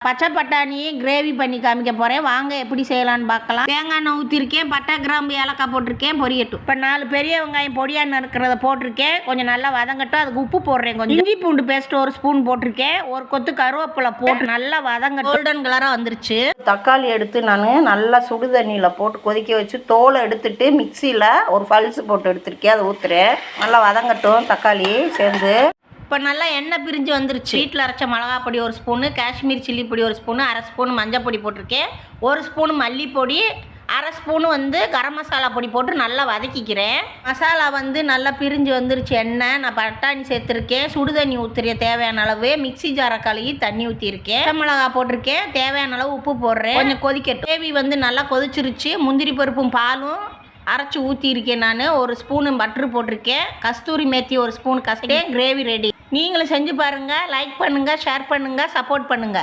பச்சை பட்டாணி கிரேவி பண்ணி காமிக்க போகிறேன். வாங்க எப்படி செய்யலான்னு பார்க்கலாம். தேங்காய் எண்ணெய் ஊற்றிருக்கேன், பட்டை கிராம்பு ஏலக்காய் போட்டிருக்கேன், பொரியட்டும். இப்போ 4 பெரிய வெங்காயம் பொடியாக நறுக்கிறத போட்டிருக்கேன். கொஞ்சம் நல்லா வதங்கட்டும். அதுக்கு உப்பு போடுறேன். கொஞ்சம் இஞ்சி பூண்டு பேஸ்ட் 1 ஸ்பூன் போட்டிருக்கேன். ஒரு கொத்து கருவேப்பிலை போட்டு நல்லா வதங்கட்டும். கோல்டன் கலராக வந்துருச்சு. தக்காளி எடுத்து நான் நல்லா சுடு தண்ணியில் போட்டு கொதிக்க வச்சு தோலை எடுத்துட்டு மிக்சியில் ஒரு பல்ஸ் போட்டு எடுத்துருக்கேன். அதை ஊற்றுறேன். நல்லா வதங்கட்டும் தக்காளி சேர்ந்து. இப்போ நல்லா எண்ணெய் பிரிஞ்சு வந்துருச்சு. வீட்டில் அரைச்ச மிளகா பொடி 1 ஸ்பூனு, காஷ்மீர் சில்லி பொடி 1 ஸ்பூனு, 1/2 ஸ்பூன் மஞ்சள் பொடி போட்டிருக்கேன். 1 ஸ்பூன் மல்லிப்பொடி, 1/2 ஸ்பூனு கரம் மசாலா பொடி போட்டு நல்லா வதக்கிக்கிறேன். மசாலா நல்லா பிரிஞ்சு வந்துருச்சு எண்ணெய். நான் பட்டாணி சேர்த்துருக்கேன். சுடு தண்ணி ஊற்றுறேன் தேவையான அளவு. மிக்சி ஜாரை கழுவி தண்ணி ஊற்றிருக்கேன். மிளகா போட்டிருக்கேன். தேவையான அளவு உப்பு போடுறேன். கொஞ்சம் கொதிக்கட்டும். கிரேவி நல்லா கொதிச்சிருச்சு. முந்திரி பருப்பும் பாலும் அரைச்சி ஊற்றிருக்கேன். நான் 1 ஸ்பூனு பட்ரு போட்டிருக்கேன். கஸ்தூரி மேத்தி 1 ஸ்பூன் கசக்கேன். Gravy ready. நீங்களும் செஞ்சு பாருங்கள். லைக் பண்ணுங்கள், ஷேர் பண்ணுங்கள், சப்போர்ட் பண்ணுங்கள்.